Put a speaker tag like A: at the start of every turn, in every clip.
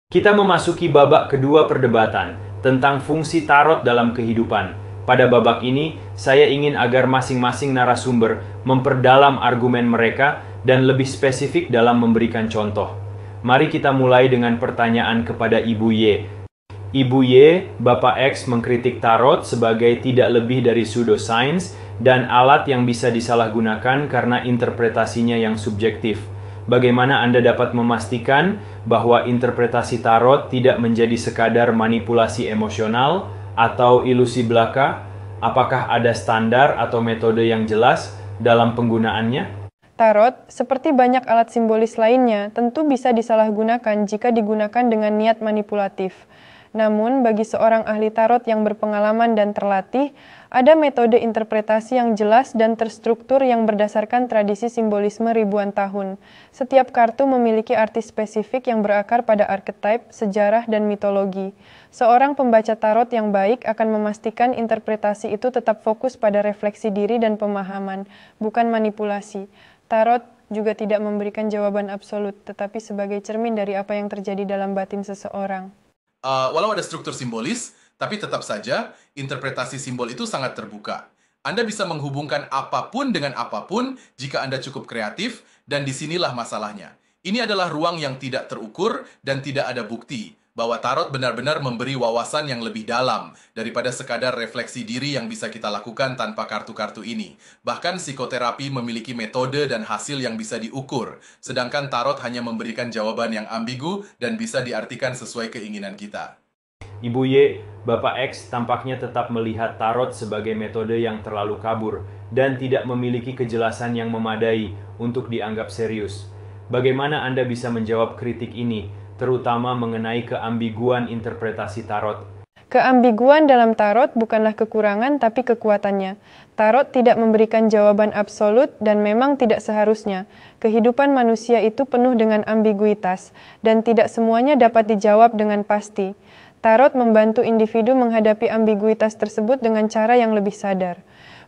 A: Kita memasuki babak kedua perdebatan tentang fungsi tarot dalam kehidupan. Pada babak ini, saya ingin agar masing-masing narasumber memperdalam argumen mereka dan lebih spesifik dalam memberikan contoh. Mari kita mulai dengan pertanyaan kepada Ibu Y. Ibu Y, Bapak X mengkritik tarot sebagai tidak lebih dari pseudoscience dan alat yang bisa disalahgunakan karena interpretasinya yang subjektif. Bagaimana Anda dapat memastikan bahwa interpretasi tarot tidak menjadi sekadar manipulasi emosional atau ilusi belaka? Apakah ada standar atau metode yang jelas dalam penggunaannya?
B: Tarot, seperti banyak alat simbolis lainnya, tentu bisa disalahgunakan jika digunakan dengan niat manipulatif. Namun, bagi seorang ahli tarot yang berpengalaman dan terlatih, ada metode interpretasi yang jelas dan terstruktur yang berdasarkan tradisi simbolisme ribuan tahun. Setiap kartu memiliki arti spesifik yang berakar pada archetype, sejarah, dan mitologi. Seorang pembaca tarot yang baik akan memastikan interpretasi itu tetap fokus pada refleksi diri dan pemahaman, bukan manipulasi. Tarot juga tidak memberikan jawaban absolut, tetapi sebagai cermin dari apa yang terjadi dalam batin seseorang.
C: Walau ada struktur simbolis, tapi tetap saja interpretasi simbol itu sangat terbuka. Anda bisa menghubungkan apapun dengan apapun jika Anda cukup kreatif, dan disinilah masalahnya. Ini adalah ruang yang tidak terukur dan tidak ada bukti bahwa tarot benar-benar memberi wawasan yang lebih dalam daripada sekadar refleksi diri yang bisa kita lakukan tanpa kartu-kartu ini. Bahkan psikoterapi memiliki metode dan hasil yang bisa diukur, sedangkan tarot hanya memberikan jawaban yang ambigu dan bisa diartikan sesuai keinginan kita.
A: Ibu Y, Bapak X tampaknya tetap melihat tarot sebagai metode yang terlalu kabur dan tidak memiliki kejelasan yang memadai untuk dianggap serius. Bagaimana Anda bisa menjawab kritik ini, terutama mengenai keambiguan interpretasi tarot?
B: Keambiguan dalam tarot bukanlah kekurangan tapi kekuatannya. Tarot tidak memberikan jawaban absolut dan memang tidak seharusnya. Kehidupan manusia itu penuh dengan ambiguitas dan tidak semuanya dapat dijawab dengan pasti. Tarot membantu individu menghadapi ambiguitas tersebut dengan cara yang lebih sadar.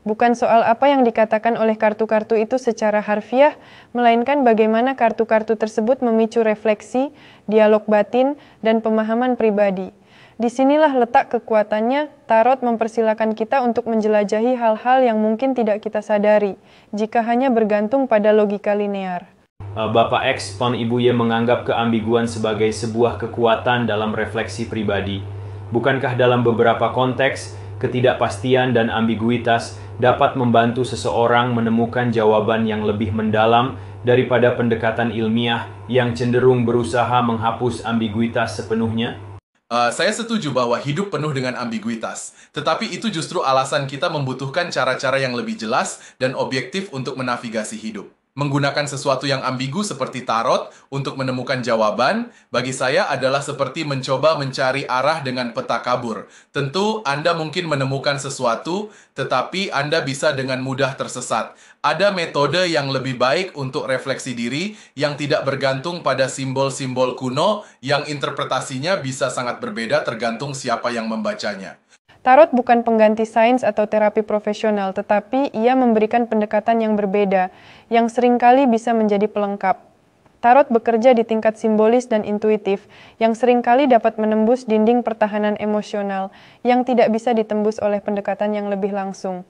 B: Bukan soal apa yang dikatakan oleh kartu-kartu itu secara harfiah, melainkan bagaimana kartu-kartu tersebut memicu refleksi, dialog batin, dan pemahaman pribadi. Disinilah letak kekuatannya. Tarot mempersilakan kita untuk menjelajahi hal-hal yang mungkin tidak kita sadari, jika hanya bergantung pada logika linear.
A: Bapak X, Pon Ibu Y menganggap keambiguan sebagai sebuah kekuatan dalam refleksi pribadi. Bukankah dalam beberapa konteks, ketidakpastian dan ambiguitas dapat membantu seseorang menemukan jawaban yang lebih mendalam daripada pendekatan ilmiah yang cenderung berusaha menghapus ambiguitas sepenuhnya?
C: Saya setuju bahwa hidup penuh dengan ambiguitas, tetapi itu justru alasan kita membutuhkan cara-cara yang lebih jelas dan objektif untuk menavigasi hidup. Menggunakan sesuatu yang ambigu seperti tarot untuk menemukan jawaban, bagi saya adalah seperti mencoba mencari arah dengan peta kabur. Tentu Anda mungkin menemukan sesuatu, tetapi Anda bisa dengan mudah tersesat. Ada metode yang lebih baik untuk refleksi diri yang tidak bergantung pada simbol-simbol kuno yang interpretasinya bisa sangat berbeda tergantung siapa yang membacanya.
B: Tarot bukan pengganti sains atau terapi profesional, tetapi ia memberikan pendekatan yang berbeda, yang seringkali bisa menjadi pelengkap. Tarot bekerja di tingkat simbolis dan intuitif, yang seringkali dapat menembus dinding pertahanan emosional, yang tidak bisa ditembus oleh pendekatan yang lebih langsung.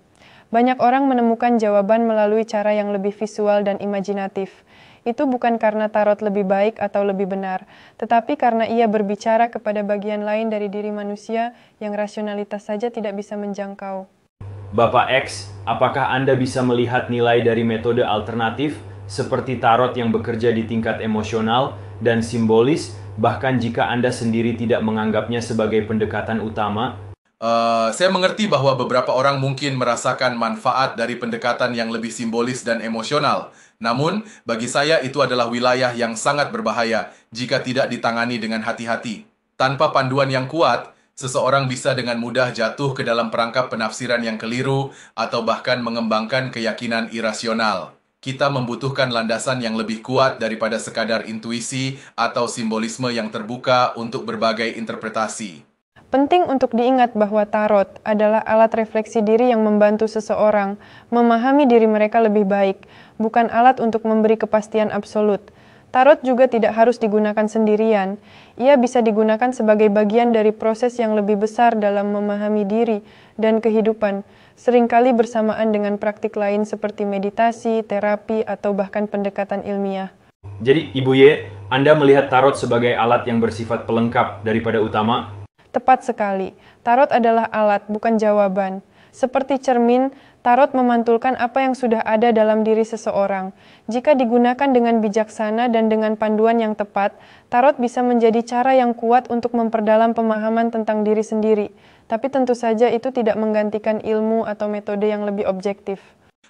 B: Banyak orang menemukan jawaban melalui cara yang lebih visual dan imajinatif. Itu bukan karena tarot lebih baik atau lebih benar, tetapi karena ia berbicara kepada bagian lain dari diri manusia yang rasionalitas saja tidak bisa menjangkau.
A: Bapak X, apakah Anda bisa melihat nilai dari metode alternatif seperti tarot yang bekerja di tingkat emosional dan simbolis, bahkan jika Anda sendiri tidak menganggapnya sebagai pendekatan utama?
C: Saya mengerti bahwa beberapa orang mungkin merasakan manfaat dari pendekatan yang lebih simbolis dan emosional. Namun, bagi saya itu adalah wilayah yang sangat berbahaya jika tidak ditangani dengan hati-hati. Tanpa panduan yang kuat, seseorang bisa dengan mudah jatuh ke dalam perangkap penafsiran yang keliru atau bahkan mengembangkan keyakinan irasional. Kita membutuhkan landasan yang lebih kuat daripada sekadar intuisi atau simbolisme yang terbuka untuk berbagai interpretasi.
B: Penting untuk diingat bahwa tarot adalah alat refleksi diri yang membantu seseorang memahami diri mereka lebih baik, bukan alat untuk memberi kepastian absolut. Tarot juga tidak harus digunakan sendirian. Ia bisa digunakan sebagai bagian dari proses yang lebih besar dalam memahami diri dan kehidupan, seringkali bersamaan dengan praktik lain seperti meditasi, terapi, atau bahkan pendekatan ilmiah.
A: Jadi, Ibu Ye, Anda melihat tarot sebagai alat yang bersifat pelengkap daripada utama?
B: Tepat sekali. Tarot adalah alat, bukan jawaban. Seperti cermin, tarot memantulkan apa yang sudah ada dalam diri seseorang. Jika digunakan dengan bijaksana dan dengan panduan yang tepat, tarot bisa menjadi cara yang kuat untuk memperdalam pemahaman tentang diri sendiri. Tapi tentu saja itu tidak menggantikan ilmu atau metode yang lebih objektif.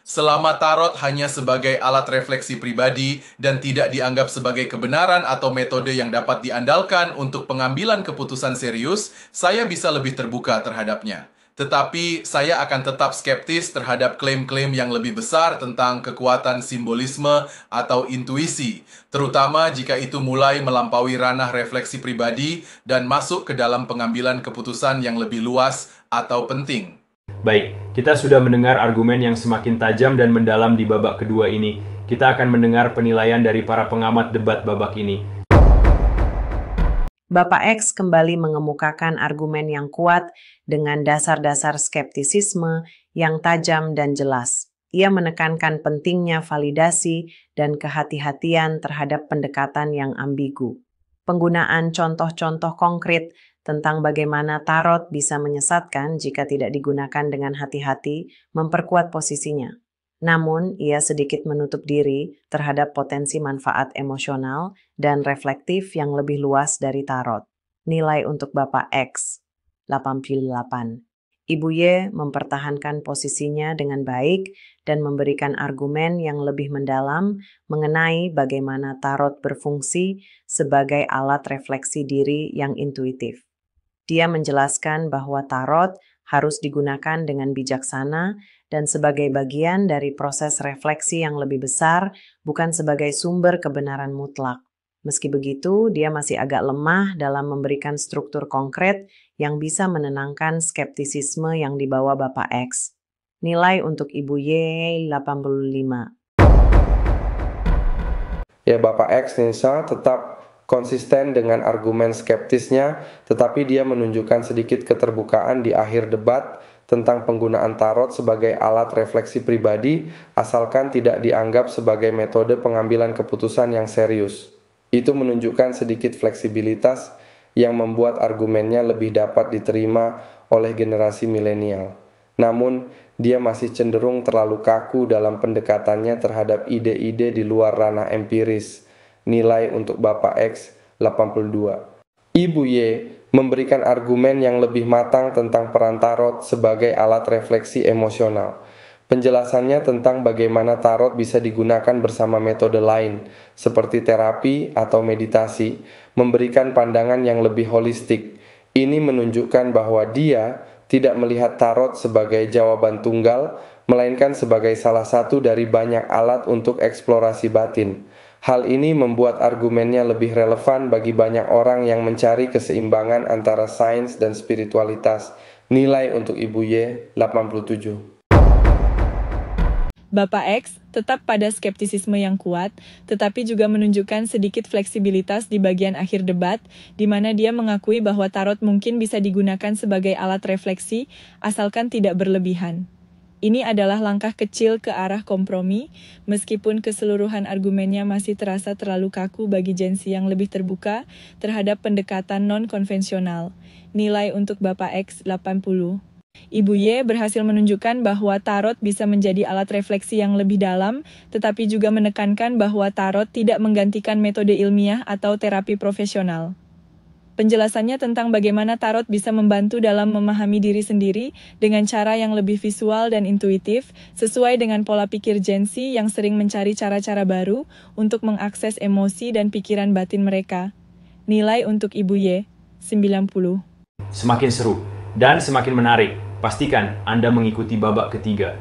C: Selama tarot hanya sebagai alat refleksi pribadi dan tidak dianggap sebagai kebenaran atau metode yang dapat diandalkan untuk pengambilan keputusan serius, saya bisa lebih terbuka terhadapnya. Tetapi saya akan tetap skeptis terhadap klaim-klaim yang lebih besar tentang kekuatan simbolisme atau intuisi, terutama jika itu mulai melampaui ranah refleksi pribadi dan masuk ke dalam pengambilan keputusan yang lebih luas atau penting.
A: Baik, kita sudah mendengar argumen yang semakin tajam dan mendalam di babak kedua ini. Kita akan mendengar penilaian dari para pengamat debat babak ini.
D: Bapak X kembali mengemukakan argumen yang kuat dengan dasar-dasar skeptisisme yang tajam dan jelas. Ia menekankan pentingnya validasi dan kehati-hatian terhadap pendekatan yang ambigu. Penggunaan contoh-contoh konkret tentang bagaimana tarot bisa menyesatkan jika tidak digunakan dengan hati-hati memperkuat posisinya. Namun, ia sedikit menutup diri terhadap potensi manfaat emosional dan reflektif yang lebih luas dari tarot. Nilai untuk Bapak X, 88. Ibu Y mempertahankan posisinya dengan baik dan memberikan argumen yang lebih mendalam mengenai bagaimana tarot berfungsi sebagai alat refleksi diri yang intuitif. Dia menjelaskan bahwa tarot harus digunakan dengan bijaksana dan sebagai bagian dari proses refleksi yang lebih besar, bukan sebagai sumber kebenaran mutlak. Meski begitu, dia masih agak lemah dalam memberikan struktur konkret yang bisa menenangkan skeptisisme yang dibawa Bapak X. Nilai untuk Ibu Y, 85.
E: Ya, Bapak X Nisa tetap konsisten dengan argumen skeptisnya, tetapi dia menunjukkan sedikit keterbukaan di akhir debat tentang penggunaan tarot sebagai alat refleksi pribadi, asalkan tidak dianggap sebagai metode pengambilan keputusan yang serius. Itu menunjukkan sedikit fleksibilitas yang membuat argumennya lebih dapat diterima oleh generasi milenial. Namun, dia masih cenderung terlalu kaku dalam pendekatannya terhadap ide-ide di luar ranah empiris. Nilai untuk Bapak X, 82. Ibu Y memberikan argumen yang lebih matang tentang peran tarot sebagai alat refleksi emosional. Penjelasannya tentang bagaimana tarot bisa digunakan bersama metode lain, seperti terapi atau meditasi, memberikan pandangan yang lebih holistik. Ini menunjukkan bahwa dia tidak melihat tarot sebagai jawaban tunggal, melainkan sebagai salah satu dari banyak alat untuk eksplorasi batin. Hal ini membuat argumennya lebih relevan bagi banyak orang yang mencari keseimbangan antara sains dan spiritualitas. Nilai untuk Ibu Y, 87.
F: Bapak X tetap pada skeptisisme yang kuat, tetapi juga menunjukkan sedikit fleksibilitas di bagian akhir debat, di mana dia mengakui bahwa tarot mungkin bisa digunakan sebagai alat refleksi, asalkan tidak berlebihan. Ini adalah langkah kecil ke arah kompromi, meskipun keseluruhan argumennya masih terasa terlalu kaku bagi Gen-Z yang lebih terbuka terhadap pendekatan non-konvensional. Nilai untuk Bapak X, 80. Ibu Y berhasil menunjukkan bahwa tarot bisa menjadi alat refleksi yang lebih dalam, tetapi juga menekankan bahwa tarot tidak menggantikan metode ilmiah atau terapi profesional. Penjelasannya tentang bagaimana tarot bisa membantu dalam memahami diri sendiri dengan cara yang lebih visual dan intuitif, sesuai dengan pola pikir Gen Z yang sering mencari cara-cara baru untuk mengakses emosi dan pikiran batin mereka. Nilai untuk Ibu Y, 90.
A: Semakin seru dan semakin menarik. Pastikan Anda mengikuti babak ketiga.